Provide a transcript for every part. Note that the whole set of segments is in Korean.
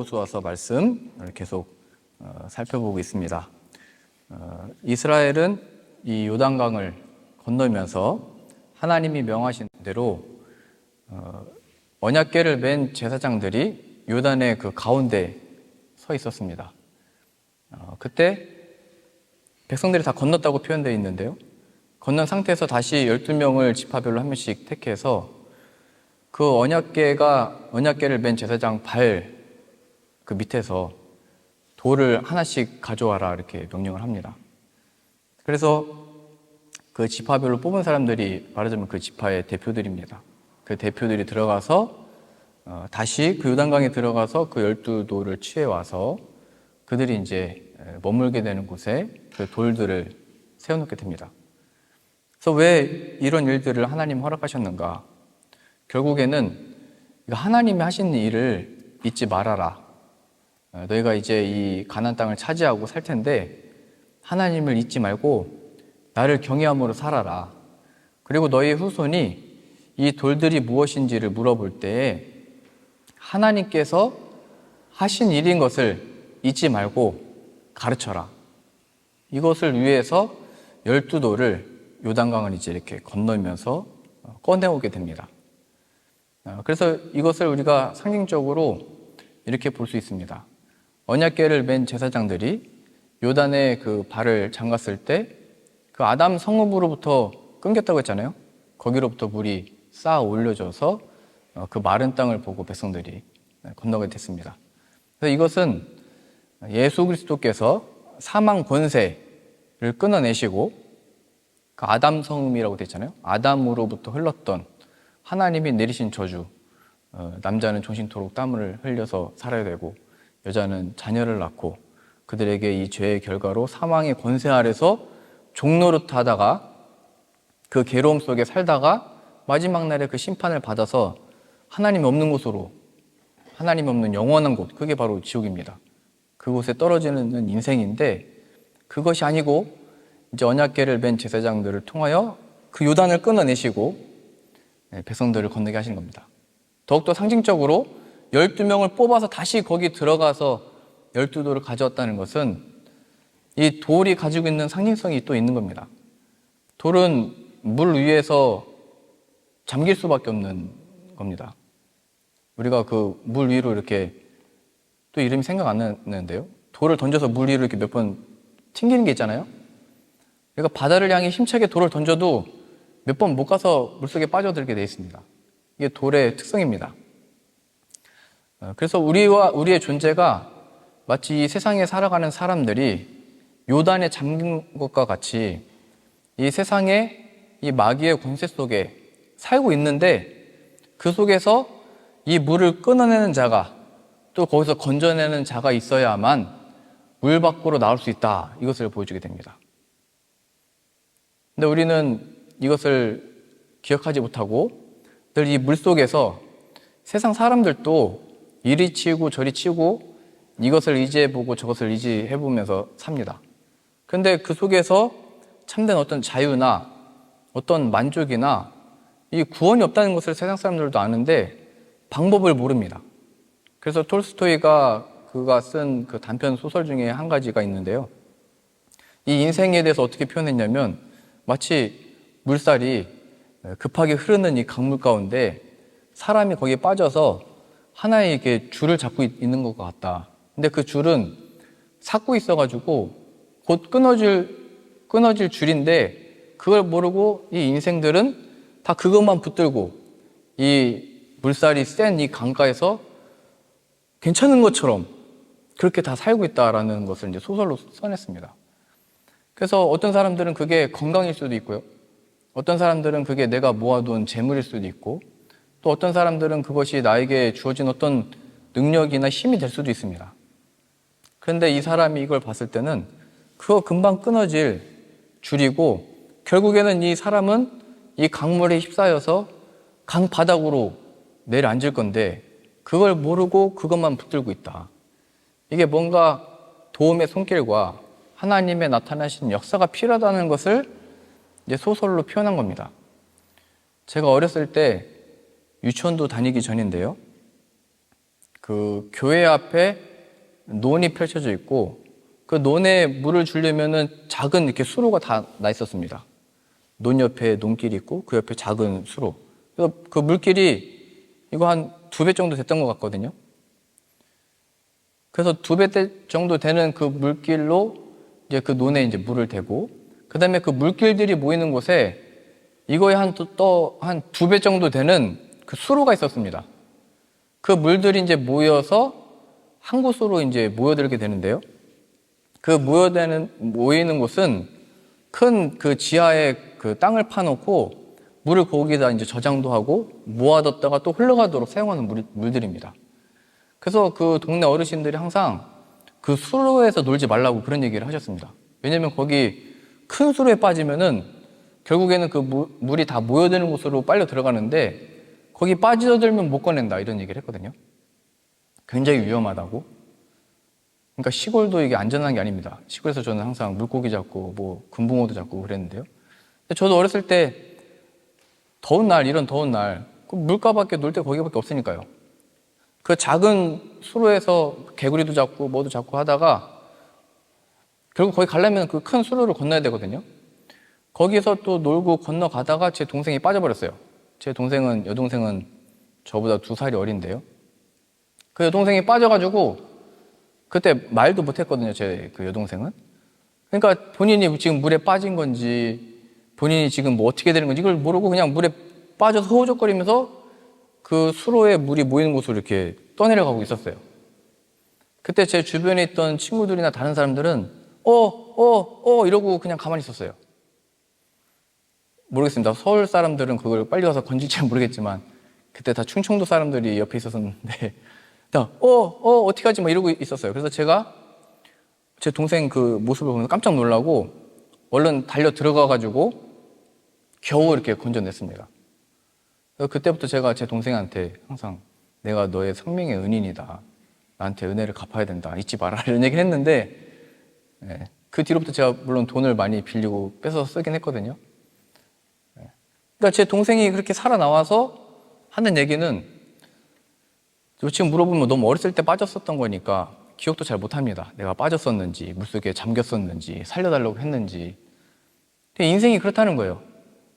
여호수아서 말씀을 계속 살펴보고 있습니다. 이스라엘은 이 요단강을 건너면서 하나님이 명하신 대로 언약궤를 맨 제사장들이 요단의 그 가운데 서 있었습니다. 그때 백성들이 다 건넜다고 표현되어 있는데요. 건넌 상태에서 다시 12명을 지파별로 한 명씩 택해서 그 언약궤를 맨 제사장 발 그 밑에서 돌을 하나씩 가져와라 이렇게 명령을 합니다. 그래서 그 지파별로 뽑은 사람들이 말하자면 그 지파의 대표들입니다. 그 대표들이 들어가서 다시 그 요단강에 들어가서 그 12돌을 취해와서 그들이 이제 머물게 되는 곳에 그 돌들을 세워놓게 됩니다. 그래서 왜 이런 일들을 하나님 허락하셨는가? 결국에는 하나님이 하신 일을 잊지 말아라. 너희가 이제 이 가나안 땅을 차지하고 살 텐데 하나님을 잊지 말고 나를 경외함으로 살아라. 그리고 너희 후손이 이 돌들이 무엇인지를 물어볼 때에 하나님께서 하신 일인 것을 잊지 말고 가르쳐라. 이것을 위해서 12돌을 요단강을 이제 이렇게 건너면서 꺼내오게 됩니다. 그래서 이것을 우리가 상징적으로 이렇게 볼 수 있습니다. 언약궤를 맨 제사장들이 요단의 그 발을 잠갔을 때 그 아담 성읍으로부터 끊겼다고 했잖아요. 거기로부터 물이 쌓아 올려져서 그 마른 땅을 보고 백성들이 건너게 됐습니다. 그래서 이것은 예수 그리스도께서 사망 권세를 끊어내시고 그 아담 성읍이라고 되어 있잖아요. 아담으로부터 흘렀던 하나님이 내리신 저주, 남자는 종신토록 땀을 흘려서 살아야 되고 여자는 자녀를 낳고 그들에게 이 죄의 결과로 사망의 권세 아래서 종노릇하다가 그 괴로움 속에 살다가 마지막 날에 그 심판을 받아서 하나님이 없는 곳으로, 하나님이 없는 영원한 곳, 그게 바로 지옥입니다. 그곳에 떨어지는 인생인데 그것이 아니고 이제 언약궤를 맨 제사장들을 통하여 그 요단을 끊어내시고 백성들을 건너게 하신 겁니다. 더욱더 상징적으로 12명을 뽑아서 다시 거기 들어가서 12돌을 가져왔다는 것은 이 돌이 가지고 있는 상징성이 또 있는 겁니다. 돌은 물 위에서 잠길 수밖에 없는 겁니다. 우리가 그 물 위로 이렇게 또 이름이 생각 안 나는데요. 돌을 던져서 물 위로 이렇게 몇 번 튕기는 게 있잖아요. 그러니까 바다를 향해 힘차게 돌을 던져도 몇 번 못 가서 물속에 빠져들게 되어 있습니다. 이게 돌의 특성입니다. 그래서 우리의 존재가 마치 이 세상에 살아가는 사람들이 요단에 잠긴 것과 같이 이 세상에 이 마귀의 권세 속에 살고 있는데 그 속에서 이 물을 끊어내는 자가 또 거기서 건져내는 자가 있어야만 물 밖으로 나올 수 있다. 이것을 보여주게 됩니다. 근데 우리는 이것을 기억하지 못하고 늘 이 물 속에서 세상 사람들도 이리 치우고 저리 치우고 이것을 의지해보고 저것을 의지해보면서 삽니다. 그런데 그 속에서 참된 어떤 자유나 어떤 만족이나 이 구원이 없다는 것을 세상 사람들도 아는데 방법을 모릅니다. 그래서 톨스토이가 그가 쓴 그 단편 소설 중에 한 가지가 있는데요. 이 인생에 대해서 어떻게 표현했냐면 마치 물살이 급하게 흐르는 이 강물 가운데 사람이 거기에 빠져서 하나의 이렇게 줄을 잡고 있는 것 같다. 근데 그 줄은 삭고 있어가지고 곧 끊어질 줄인데 그걸 모르고 이 인생들은 다 그것만 붙들고 이 물살이 센 이 강가에서 괜찮은 것처럼 그렇게 다 살고 있다라는 것을 이제 소설로 써냈습니다. 그래서 어떤 사람들은 그게 건강일 수도 있고요. 어떤 사람들은 그게 내가 모아둔 재물일 수도 있고 또 어떤 사람들은 그것이 나에게 주어진 어떤 능력이나 힘이 될 수도 있습니다. 그런데 이 사람이 이걸 봤을 때는 그거 금방 끊어질 줄이고 결국에는 이 사람은 이 강물에 휩싸여서 강 바닥으로 내려앉을 건데 그걸 모르고 그것만 붙들고 있다. 이게 뭔가 도움의 손길과 하나님의 나타나신 역사가 필요하다는 것을 이제 소설로 표현한 겁니다. 제가 어렸을 때 유치원도 다니기 전인데요. 그 교회 앞에 논이 펼쳐져 있고 그 논에 물을 주려면은 작은 이렇게 수로가 다 나 있었습니다. 논 옆에 논길이 있고 그 옆에 작은 수로. 그래서 그 물길이 이거 한 2배 정도 됐던 것 같거든요. 그래서 2배 정도 되는 그 물길로 이제 그 논에 이제 물을 대고, 그 다음에 그 물길들이 모이는 곳에 이거에 한 2배 정도 되는 그 수로가 있었습니다. 그 물들이 이제 모여서 한 곳으로 이제 모여들게 되는데요. 그 모이는 곳은 큰 그 지하에 그 땅을 파놓고 물을 거기다 이제 저장도 하고 모아뒀다가 또 흘러가도록 사용하는 물들입니다. 그래서 그 동네 어르신들이 항상 그 수로에서 놀지 말라고 그런 얘기를 하셨습니다. 왜냐면 거기 큰 수로에 빠지면은 결국에는 그 물이 다 모여드는 곳으로 빨려 들어가는데 거기 빠져들면 못 꺼낸다 이런 얘기를 했거든요. 굉장히 위험하다고. 그러니까 시골도 이게 안전한 게 아닙니다. 시골에서 저는 항상 물고기 잡고 뭐 금붕어도 잡고 그랬는데요. 근데 저도 어렸을 때 이런 더운 날 그 물가밖에 놀 때 거기밖에 없으니까요. 그 작은 수로에서 개구리도 잡고 뭐도 잡고 하다가 결국 거기 가려면 그 큰 수로를 건너야 되거든요. 거기서 또 놀고 건너가다가 제 동생이 빠져버렸어요. 제 여동생은 저보다 2살이 어린데요. 그 여동생이 빠져가지고 그때 말도 못했거든요. 제 그 여동생은. 그러니까 본인이 지금 물에 빠진 건지 본인이 지금 뭐 어떻게 되는 건지 이걸 모르고 그냥 물에 빠져서 허우적거리면서 그 수로에 물이 모이는 곳으로 이렇게 떠내려가고 있었어요. 그때 제 주변에 있던 친구들이나 다른 사람들은 이러고 그냥 가만히 있었어요. 모르겠습니다. 서울 사람들은 그걸 빨리 가서 건질지 모르겠지만 그때 다 충청도 사람들이 옆에 있었는데 다 어떻게 하지 막 이러고 있었어요. 그래서 제가 제 동생 그 모습을 보면서 깜짝 놀라고 얼른 달려 들어가가지고 겨우 이렇게 건져냈습니다. 그때부터 제가 제 동생한테 항상 내가 너의 생명의 은인이다. 나한테 은혜를 갚아야 된다. 잊지 마라. 이런 얘기를 했는데 그 뒤로부터 제가 물론 돈을 많이 빌리고 뺏어서 쓰긴 했거든요. 그러니까 제 동생이 그렇게 살아나와서 하는 얘기는 지금 물어보면 너무 어렸을 때 빠졌었던 거니까 기억도 잘 못합니다. 내가 빠졌었는지 물속에 잠겼었는지 살려달라고 했는지. 근데 인생이 그렇다는 거예요.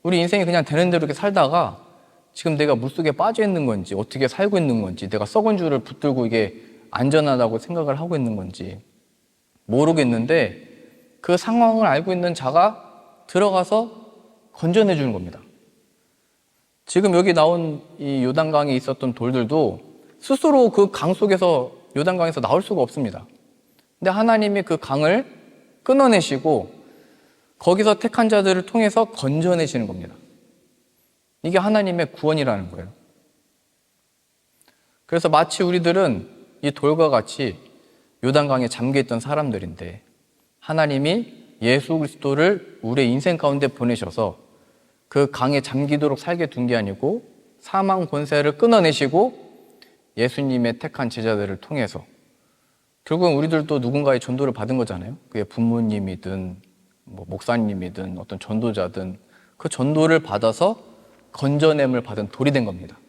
우리 인생이 그냥 되는 대로 이렇게 살다가 지금 내가 물속에 빠져 있는 건지 어떻게 살고 있는 건지 내가 썩은 줄을 붙들고 이게 안전하다고 생각을 하고 있는 건지 모르겠는데 그 상황을 알고 있는 자가 들어가서 건져내 주는 겁니다. 지금 여기 나온 이 요단강에 있었던 돌들도 스스로 그 강 속에서 요단강에서 나올 수가 없습니다. 근데 하나님이 그 강을 끊어내시고 거기서 택한 자들을 통해서 건져내시는 겁니다. 이게 하나님의 구원이라는 거예요. 그래서 마치 우리들은 이 돌과 같이 요단강에 잠겨있던 사람들인데 하나님이 예수 그리스도를 우리의 인생 가운데 보내셔서 그 강에 잠기도록 살게 둔 게 아니고 사망 권세를 끊어내시고 예수님의 택한 제자들을 통해서 결국은 우리들도 누군가의 전도를 받은 거잖아요. 그게 부모님이든 뭐 목사님이든 어떤 전도자든 그 전도를 받아서 건져냄을 받은 돌이 된 겁니다.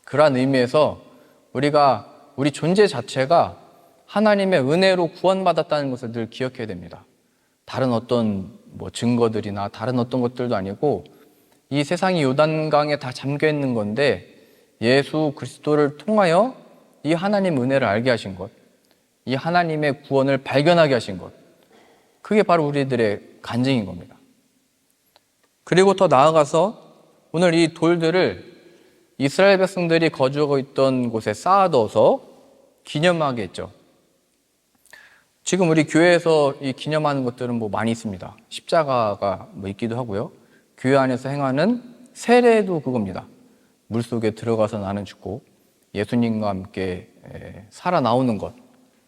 그러한 의미에서 우리 존재 자체가 하나님의 은혜로 구원받았다는 것을 늘 기억해야 됩니다. 다른 어떤 뭐 증거들이나 다른 어떤 것들도 아니고 이 세상이 요단강에 다 잠겨 있는 건데 예수 그리스도를 통하여 이 하나님 은혜를 알게 하신 것, 이 하나님의 구원을 발견하게 하신 것, 그게 바로 우리들의 간증인 겁니다. 그리고 더 나아가서 오늘 이 돌들을 이스라엘 백성들이 거주하고 있던 곳에 쌓아둬서 기념하게 했죠. 지금 우리 교회에서 이 기념하는 것들은 뭐 많이 있습니다. 십자가가 뭐 있기도 하고요. 교회 안에서 행하는 세례도 그겁니다. 물속에 들어가서 나는 죽고 예수님과 함께 살아나오는 것.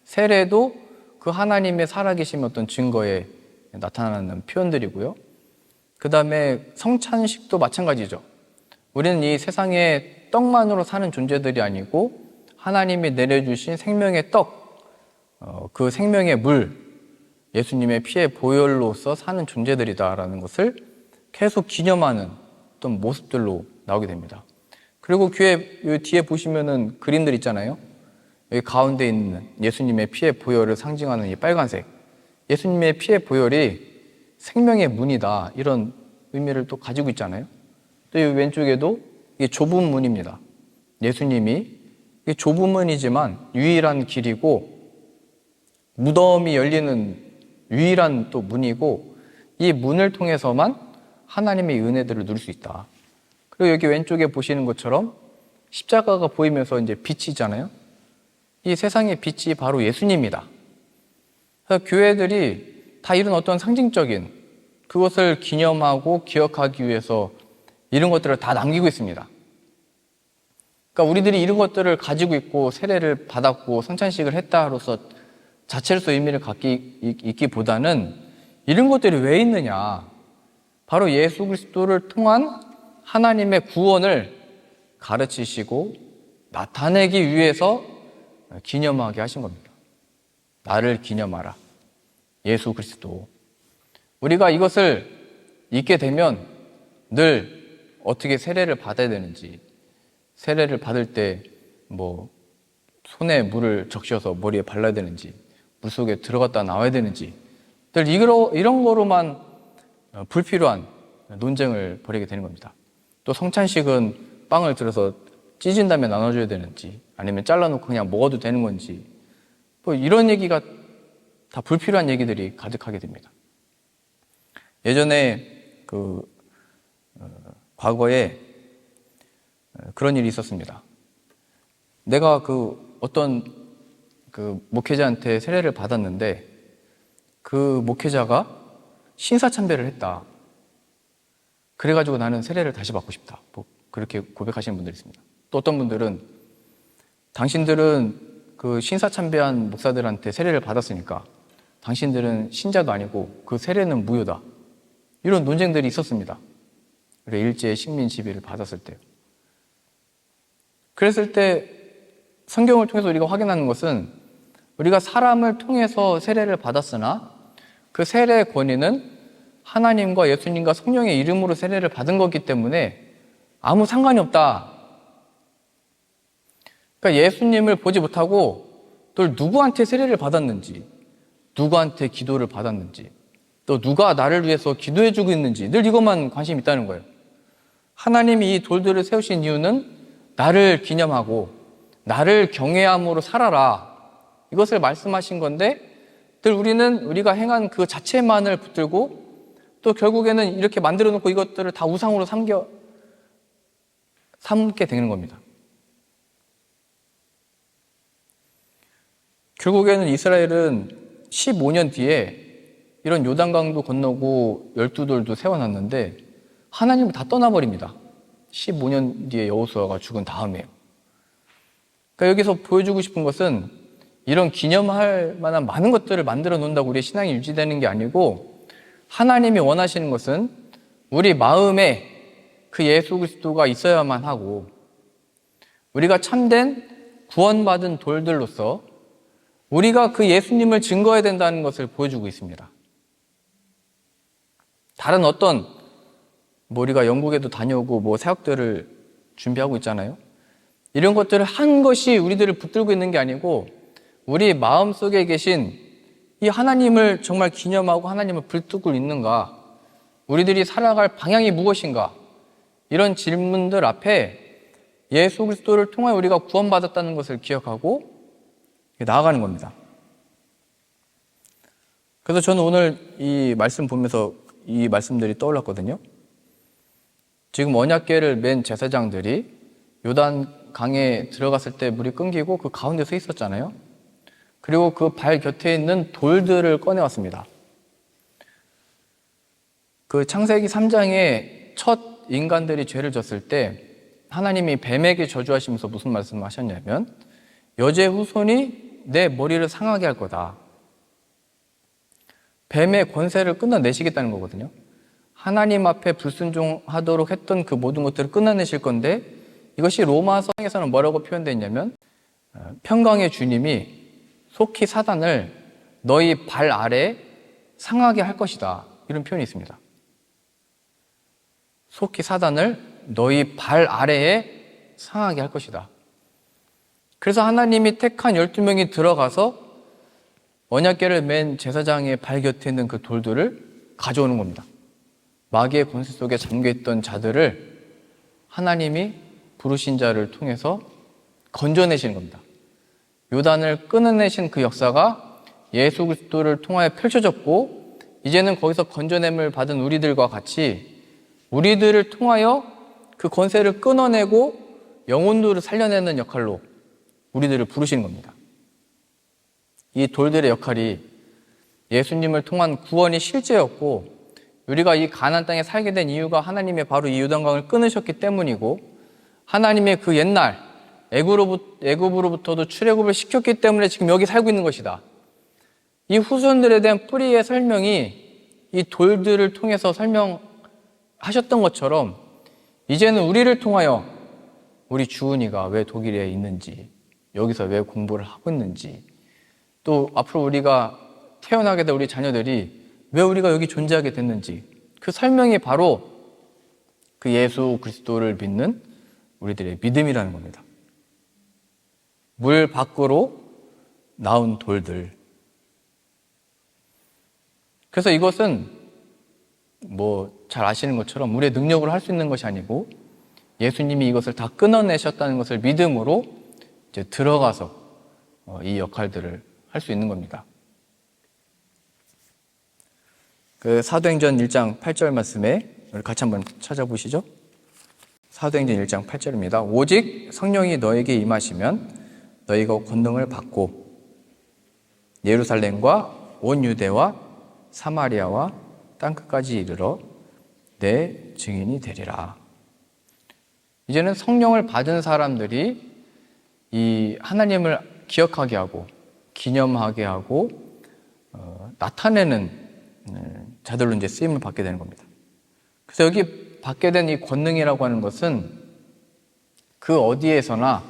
세례도 그 하나님의 살아계심 어떤 증거에 나타나는 표현들이고요. 그 다음에 성찬식도 마찬가지죠. 우리는 이 세상에 떡만으로 사는 존재들이 아니고 하나님이 내려주신 생명의 떡, 그 생명의 물, 예수님의 피의 보혈로서 사는 존재들이다라는 것을 계속 기념하는 어떤 모습들로 나오게 됩니다. 그리고 교회 요 뒤에 보시면은 그림들 있잖아요. 여기 가운데 있는 예수님의 피의 보혈을 상징하는 이 빨간색. 예수님의 피의 보혈이 생명의 문이다. 이런 의미를 또 가지고 있잖아요. 또 이 왼쪽에도 이게 좁은 문입니다. 예수님이 이게 좁은 문이지만 유일한 길이고 무덤이 열리는 유일한 또 문이고 이 문을 통해서만 하나님의 은혜들을 누릴 수 있다. 그리고 여기 왼쪽에 보시는 것처럼 십자가가 보이면서 이제 빛이잖아요. 이 세상의 빛이 바로 예수님이다. 그래서 교회들이 다 이런 어떤 상징적인 그것을 기념하고 기억하기 위해서 이런 것들을 다 남기고 있습니다. 그러니까 우리들이 이런 것들을 가지고 있고 세례를 받았고 성찬식을 했다로서 자체로서 의미를 있기보다는 이런 것들이 왜 있느냐. 바로 예수 그리스도를 통한 하나님의 구원을 가르치시고 나타내기 위해서 기념하게 하신 겁니다. 나를 기념하라. 예수 그리스도. 우리가 이것을 잊게 되면 늘 어떻게 세례를 받아야 되는지, 세례를 받을 때 손에 물을 적셔서 머리에 발라야 되는지, 물속에 들어갔다 나와야 되는지, 늘 이런 거로만 불필요한 논쟁을 벌이게 되는 겁니다. 또 성찬식은 빵을 들어서 찢은 다음에 나눠줘야 되는지, 아니면 잘라놓고 그냥 먹어도 되는 건지, 이런 얘기가 다 불필요한 얘기들이 가득하게 됩니다. 예전에 과거에 그런 일이 있었습니다. 내가 어떤 목회자한테 세례를 받았는데 그 목회자가 신사참배를 했다. 그래가지고 나는 세례를 다시 받고 싶다. 그렇게 고백하시는 분들이 있습니다. 또 어떤 분들은 당신들은 그 신사참배한 목사들한테 세례를 받았으니까 당신들은 신자도 아니고 그 세례는 무효다. 이런 논쟁들이 있었습니다. 일제 식민 지배를 받았을 때요. 그랬을 때 성경을 통해서 우리가 확인하는 것은 우리가 사람을 통해서 세례를 받았으나 그 세례의 권위는 하나님과 예수님과 성령의 이름으로 세례를 받은 거기 때문에 아무 상관이 없다. 그러니까 예수님을 보지 못하고 또 누구한테 세례를 받았는지, 누구한테 기도를 받았는지, 또 누가 나를 위해서 기도해주고 있는지 늘 이것만 관심이 있다는 거예요. 하나님이 이 돌들을 세우신 이유는 나를 기념하고 나를 경외함으로 살아라. 이것을 말씀하신 건데 늘 우리는 우리가 행한 그 자체만을 붙들고 또 결국에는 이렇게 만들어 놓고 이것들을 다 우상으로 삼게 되는 겁니다. 결국에는 이스라엘은 15년 뒤에 이런 요단강도 건너고 12돌도 세워놨는데 하나님을 다 떠나버립니다. 15년 뒤에 여호수아가 죽은 다음에요. 그러니까 여기서 보여주고 싶은 것은 이런 기념할 만한 많은 것들을 만들어 놓는다고 우리의 신앙이 유지되는 게 아니고 하나님이 원하시는 것은 우리 마음에 그 예수 그리스도가 있어야만 하고 우리가 참된 구원받은 돌들로서 우리가 그 예수님을 증거해야 된다는 것을 보여주고 있습니다. 다른 어떤 우리가 영국에도 다녀오고 사역들을 준비하고 있잖아요. 이런 것들을 한 것이 우리들을 붙들고 있는 게 아니고 우리 마음속에 계신 이 하나님을 정말 기념하고 하나님을 붙들고 있는가, 우리들이 살아갈 방향이 무엇인가, 이런 질문들 앞에 예수 그리스도를 통해 우리가 구원받았다는 것을 기억하고 나아가는 겁니다. 그래서 저는 오늘 이 말씀 보면서 이 말씀들이 떠올랐거든요. 지금 언약궤를 맨 제사장들이 요단 강에 들어갔을 때 물이 끊기고 그 가운데 서 있었잖아요. 그리고 그 발 곁에 있는 돌들을 꺼내왔습니다. 그 창세기 3장에 첫 인간들이 죄를 졌을 때 하나님이 뱀에게 저주하시면서 무슨 말씀을 하셨냐면 여제 후손이 내 머리를 상하게 할 거다. 뱀의 권세를 끊어내시겠다는 거거든요. 하나님 앞에 불순종하도록 했던 그 모든 것들을 끊어내실 건데 이것이 로마서에서는 뭐라고 표현되어 있냐면 평강의 주님이 속히 사단을 너희 발 아래 상하게 할 것이다. 이런 표현이 있습니다. 속히 사단을 너희 발 아래에 상하게 할 것이다. 그래서 하나님이 택한 12명이 들어가서 언약궤를 맨 제사장의 발 곁에 있는 그 돌들을 가져오는 겁니다. 마귀의 권세 속에 잠겨있던 자들을 하나님이 부르신 자를 통해서 건져내시는 겁니다. 요단을 끊어내신 그 역사가 예수 그리스도를 통하여 펼쳐졌고, 이제는 거기서 건져냄을 받은 우리들과 같이 우리들을 통하여 그 권세를 끊어내고 영혼들을 살려내는 역할로 우리들을 부르시는 겁니다. 이 돌들의 역할이 예수님을 통한 구원이 실제였고, 우리가 이 가나안 땅에 살게 된 이유가 하나님의 바로 이 요단강을 끊으셨기 때문이고, 하나님의 그 옛날 애굽으로부터도 출애굽을 시켰기 때문에 지금 여기 살고 있는 것이다. 이 후손들에 대한 뿌리의 설명이 이 돌들을 통해서 설명하셨던 것처럼, 이제는 우리를 통하여 우리 주은이가 왜 독일에 있는지, 여기서 왜 공부를 하고 있는지, 또 앞으로 우리가 태어나게 될 우리 자녀들이 왜 우리가 여기 존재하게 됐는지, 그 설명이 바로 그 예수 그리스도를 믿는 우리들의 믿음이라는 겁니다. 물 밖으로 나온 돌들. 그래서 이것은 잘 아시는 것처럼 우리의 능력으로 할 수 있는 것이 아니고, 예수님이 이것을 다 끊어내셨다는 것을 믿음으로 이제 들어가서 이 역할들을 할 수 있는 겁니다. 그 사도행전 1장 8절 말씀에 우리 같이 한번 찾아보시죠. 사도행전 1장 8절입니다. 오직 성령이 너에게 임하시면 너희가 권능을 받고 예루살렘과 온 유대와 사마리아와 땅끝까지 이르러 내 증인이 되리라. 이제는 성령을 받은 사람들이 이 하나님을 기억하게 하고 기념하게 하고 나타내는 자들로 이제 쓰임을 받게 되는 겁니다. 그래서 여기 받게 된 이 권능이라고 하는 것은 그 어디에서나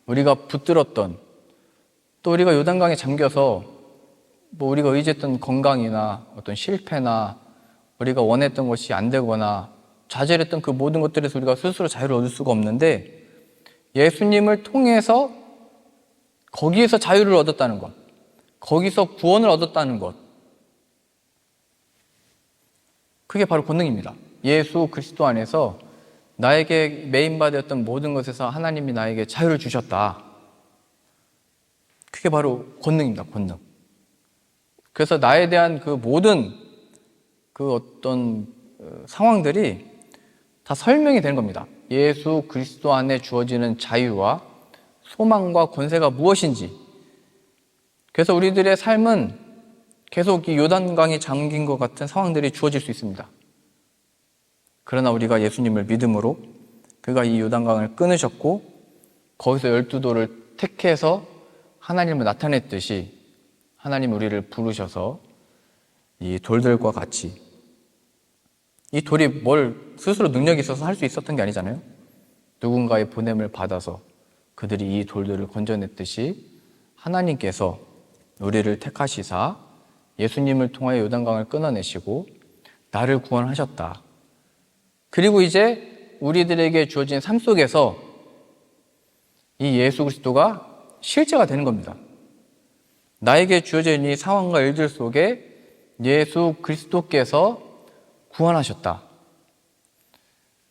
우리가 붙들었던, 또 우리가 요단강에 잠겨서 우리가 의지했던 건강이나 어떤 실패나 우리가 원했던 것이 안 되거나 좌절했던 그 모든 것들에서 우리가 스스로 자유를 얻을 수가 없는데, 예수님을 통해서 거기에서 자유를 얻었다는 것, 거기서 구원을 얻었다는 것, 그게 바로 권능입니다. 예수 그리스도 안에서 나에게 매인받았던 모든 것에서 하나님이 나에게 자유를 주셨다. 그게 바로 권능입니다. 권능. 그래서 나에 대한 그 모든 그 어떤 상황들이 다 설명이 되는 겁니다. 예수 그리스도 안에 주어지는 자유와 소망과 권세가 무엇인지. 그래서 우리들의 삶은 계속 이 요단강이 잠긴 것 같은 상황들이 주어질 수 있습니다. 그러나 우리가 예수님을 믿음으로 그가 이 요단강을 끊으셨고 거기서 12돌을 택해서 하나님을 나타냈듯이 하나님 우리를 부르셔서 이 돌들과 같이, 이 돌이 뭘 스스로 능력이 있어서 할 수 있었던 게 아니잖아요. 누군가의 보냄을 받아서 그들이 이 돌들을 건져냈듯이 하나님께서 우리를 택하시사 예수님을 통하여 요단강을 끊어내시고 나를 구원하셨다. 그리고 이제 우리들에게 주어진 삶 속에서 이 예수 그리스도가 실제가 되는 겁니다. 나에게 주어져 있는 이 상황과 일들 속에 예수 그리스도께서 구원하셨다.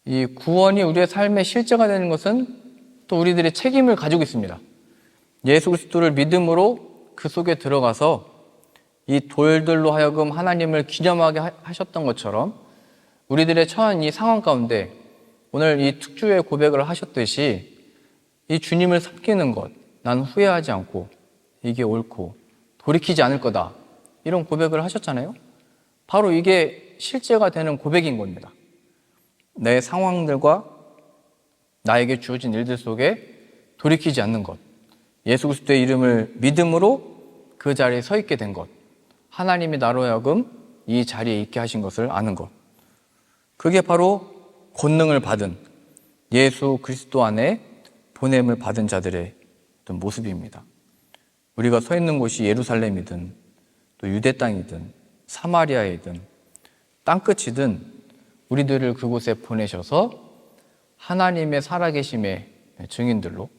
이 구원이 우리의 삶의 실제가 되는 것은 또 우리들의 책임을 가지고 있습니다. 예수 그리스도를 믿음으로 그 속에 들어가서 이 돌들로 하여금 하나님을 기념하게 하셨던 것처럼 우리들의 처한 이 상황 가운데 오늘 이 특주의 고백을 하셨듯이 이 주님을 섬기는 것, 난 후회하지 않고 이게 옳고 돌이키지 않을 거다, 이런 고백을 하셨잖아요. 바로 이게 실제가 되는 고백인 겁니다. 내 상황들과 나에게 주어진 일들 속에 돌이키지 않는 것, 예수 그리스도의 이름을 믿음으로 그 자리에 서 있게 된 것, 하나님이 나로 하여금 이 자리에 있게 하신 것을 아는 것, 그게 바로 권능을 받은 예수 그리스도 안에 보냄을 받은 자들의 어떤 모습입니다. 우리가 서 있는 곳이 예루살렘이든 또 유대 땅이든 사마리아이든 땅끝이든 우리들을 그곳에 보내셔서 하나님의 살아계심에 증인들로,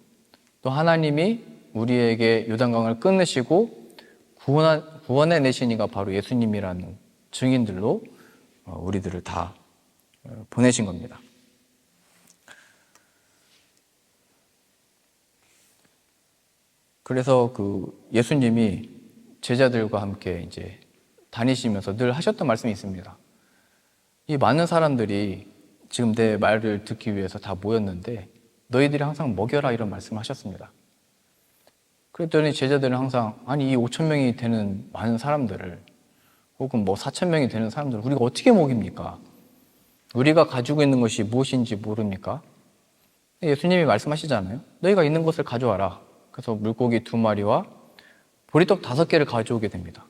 또 하나님이 우리에게 요단강을 끊으시고 구원해내신 이가 바로 예수님이라는 증인들로 우리들을 다 보내신 겁니다. 그래서 예수님이 제자들과 함께 이제 다니시면서 늘 하셨던 말씀이 있습니다. 이 많은 사람들이 지금 내 말을 듣기 위해서 다 모였는데 너희들이 항상 먹여라, 이런 말씀을 하셨습니다. 그랬더니 제자들은 항상 아니 이 5천 명이 되는 많은 사람들을, 혹은 4천 명이 되는 사람들을 우리가 어떻게 먹입니까? 우리가 가지고 있는 것이 무엇인지 모릅니까? 예수님이 말씀하시잖아요. 너희가 있는 것을 가져와라. 그래서 물고기 2마리와 보리떡 5개를 가져오게 됩니다.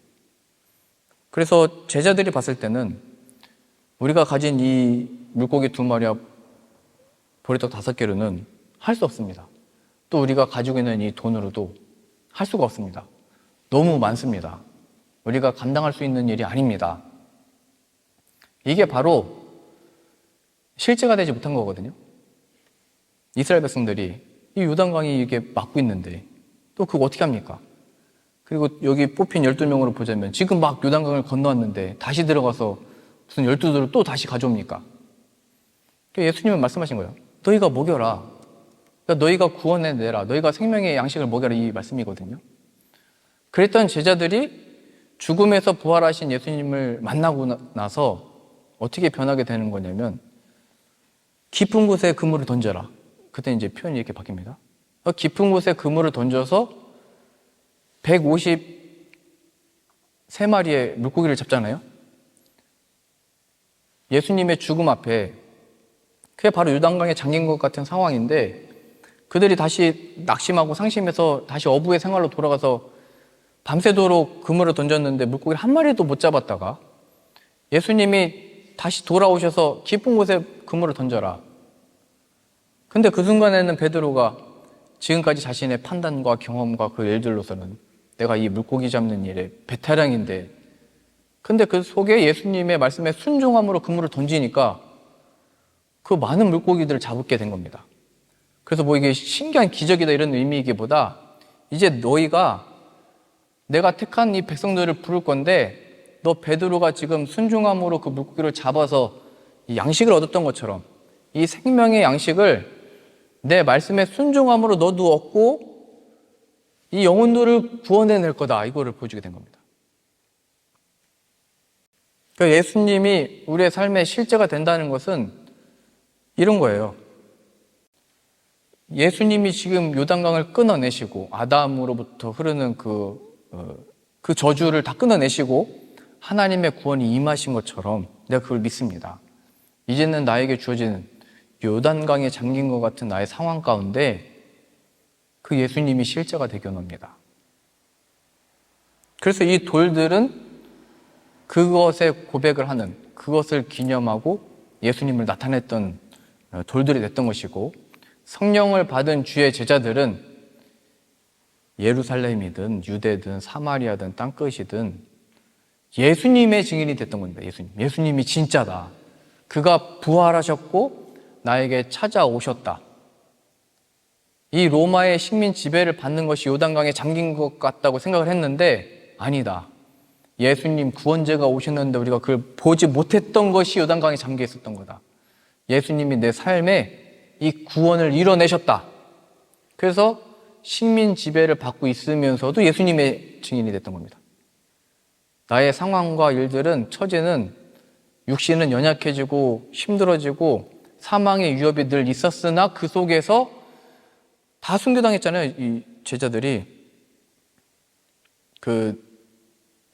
그래서 제자들이 봤을 때는 우리가 가진 이 물고기 2마리와 보리떡 5개로는 할 수 없습니다. 또 우리가 가지고 있는 이 돈으로도 할 수가 없습니다. 너무 많습니다. 우리가 감당할 수 있는 일이 아닙니다. 이게 바로 실제가 되지 못한 거거든요. 이스라엘 백성들이 이 요단강이 이게 막고 있는데 또 그거 어떻게 합니까? 그리고 여기 뽑힌 12명으로 보자면 지금 막 요단강을 건너왔는데 다시 들어가서 무슨 12돌을 또 다시 가져옵니까? 예수님은 말씀하신 거예요. 너희가 먹여라. 그러니까 너희가 구원해내라. 너희가 생명의 양식을 먹여라, 이 말씀이거든요. 그랬던 제자들이 죽음에서 부활하신 예수님을 만나고 나서 어떻게 변하게 되는 거냐면 깊은 곳에 그물을 던져라. 그때 이제 표현이 이렇게 바뀝니다. 깊은 곳에 그물을 던져서 153마리의 물고기를 잡잖아요. 예수님의 죽음 앞에, 그게 바로 요단강에 잠긴 것 같은 상황인데 그들이 다시 낙심하고 상심해서 다시 어부의 생활로 돌아가서 밤새도록 그물을 던졌는데 물고기를 한 마리도 못 잡았다가 예수님이 다시 돌아오셔서 깊은 곳에 그물을 던져라. 근데 그 순간에는 베드로가 지금까지 자신의 판단과 경험과 그 일들로서는 내가 이 물고기 잡는 일에 베테랑인데, 근데 그 속에 예수님의 말씀에 순종함으로 그물을 던지니까 그 많은 물고기들을 잡게 된 겁니다. 그래서 이게 신기한 기적이다 이런 의미이기보다 이제 너희가 내가 택한 이 백성들을 부를 건데 너 베드로가 지금 순종함으로 그 물고기를 잡아서 이 양식을 얻었던 것처럼 이 생명의 양식을 내 말씀에 순종함으로 너도 얻고 이 영혼들을 구원해낼 거다, 이거를 보여주게 된 겁니다. 그러니까 예수님이 우리의 삶의 실제가 된다는 것은 이런 거예요. 예수님이 지금 요단강을 끊어내시고 아담으로부터 흐르는 그 저주를 다 끊어내시고 하나님의 구원이 임하신 것처럼 내가 그걸 믿습니다. 이제는 나에게 주어진 요단강에 잠긴 것 같은 나의 상황 가운데 그 예수님이 실제가 되겨놉니다. 그래서 이 돌들은 그것에 고백을 하는, 그것을 기념하고 예수님을 나타냈던 돌들이 됐던 것이고, 성령을 받은 주의 제자들은 예루살렘이든 유대든 사마리아든 땅끝이든 예수님의 증인이 됐던 겁니다. 예수님이 진짜다. 그가 부활하셨고 나에게 찾아오셨다. 이 로마의 식민 지배를 받는 것이 요단강에 잠긴 것 같다고 생각을 했는데 아니다. 예수님 구원자가 오셨는데 우리가 그걸 보지 못했던 것이 요단강에 잠겨 있었던 거다. 예수님이 내 삶에 이 구원을 이뤄내셨다. 그래서 식민 지배를 받고 있으면서도 예수님의 증인이 됐던 겁니다. 나의 상황과 일들은, 처지는, 육신은 연약해지고 힘들어지고 사망의 위협이 늘 있었으나 그 속에서 다 순교당했잖아요. 이 제자들이. 그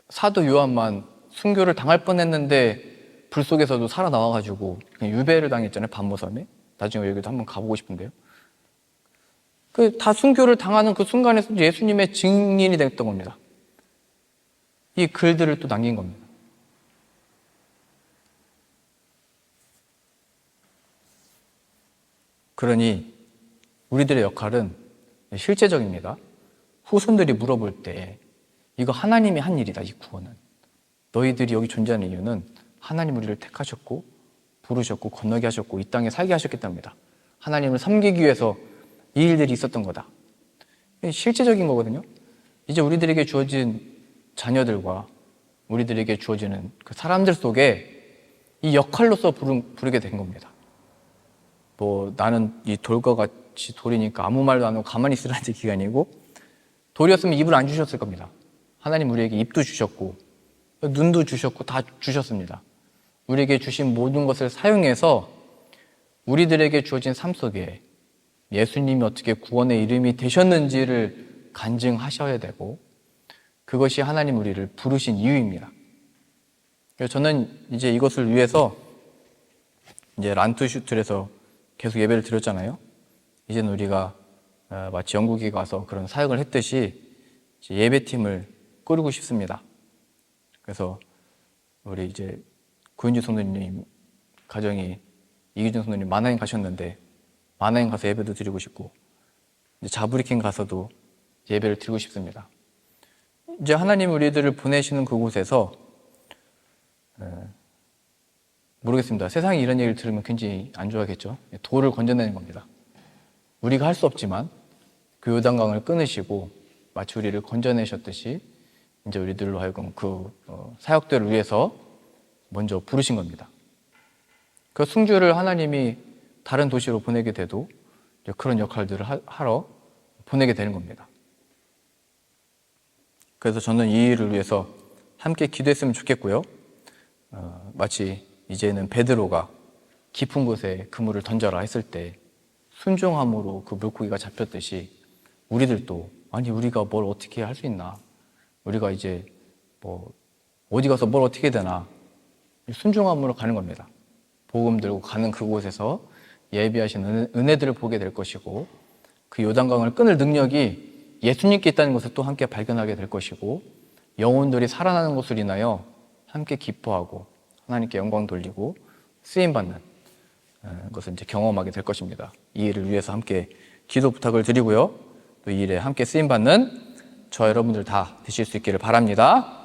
사도 요한만 순교를 당할 뻔했는데 불 속에서도 살아나와가지고 유배를 당했잖아요. 반모섬에. 나중에 여기도 한번 가보고 싶은데요. 다 순교를 당하는 그 순간에서 예수님의 증인이 됐던 겁니다. 이 글들을 또 남긴 겁니다. 그러니 우리들의 역할은 실제적입니다. 후손들이 물어볼 때 이거 하나님이 한 일이다, 이 구원은. 너희들이 여기 존재하는 이유는 하나님 우리를 택하셨고 부르셨고 건너게 하셨고 이 땅에 살게 하셨기 때문이다. 하나님을 섬기기 위해서 이 일들이 있었던 거다. 실제적인 거거든요. 이제 우리들에게 주어진 자녀들과 우리들에게 주어지는 그 사람들 속에 이 역할로서 부르게 된 겁니다. 뭐 나는 이 돌과 같이 돌이니까 아무 말도 안 하고 가만히 있으라는 얘기가 아니고, 돌이었으면 입을 안 주셨을 겁니다. 하나님 우리에게 입도 주셨고 눈도 주셨고 다 주셨습니다. 우리에게 주신 모든 것을 사용해서 우리들에게 주어진 삶 속에 예수님이 어떻게 구원의 이름이 되셨는지를 간증하셔야 되고, 그것이 하나님 우리를 부르신 이유입니다. 그래서 저는 이제 이것을 위해서 이제 란투슈틀에서 계속 예배를 드렸잖아요. 이제는 우리가 마치 영국에 가서 그런 사역을 했듯이 예배팀을 꾸리고 싶습니다. 그래서 우리 이제 구윤주 성도님 가정이 이기준 성도님 만화인 가셨는데 만화인 가서 예배도 드리고 싶고, 이제 자브리킨 가서도 예배를 드리고 싶습니다. 이제 하나님 우리들을 보내시는 그곳에서 모르겠습니다. 세상이 이런 얘기를 들으면 굉장히 안 좋아하겠죠. 돌을 건져내는 겁니다. 우리가 할 수 없지만 그 요단강을 끊으시고 마치 우리를 건져내셨듯이 이제 우리들로 하여금 그 사역들을 위해서 먼저 부르신 겁니다. 그 승주를 하나님이 다른 도시로 보내게 돼도 그런 역할들을 하러 보내게 되는 겁니다. 그래서 저는 이 일을 위해서 함께 기도했으면 좋겠고요. 마치 이제는 베드로가 깊은 곳에 그물을 던져라 했을 때 순종함으로 그 물고기가 잡혔듯이, 우리들도 아니 우리가 뭘 어떻게 할 수 있나, 우리가 이제 뭐 어디 가서 뭘 어떻게 되나, 순종함으로 가는 겁니다. 복음 들고 가는 그곳에서 예비하신 은혜들을 보게 될 것이고, 그 요단강을 끊을 능력이 예수님께 있다는 것을 또 함께 발견하게 될 것이고, 영혼들이 살아나는 것을 인하여 함께 기뻐하고 하나님께 영광 돌리고 쓰임받는 것을 이제 경험하게 될 것입니다. 이 일을 위해서 함께 기도 부탁을 드리고요. 또 이 일에 함께 쓰임받는 저 여러분들 다 되실 수 있기를 바랍니다.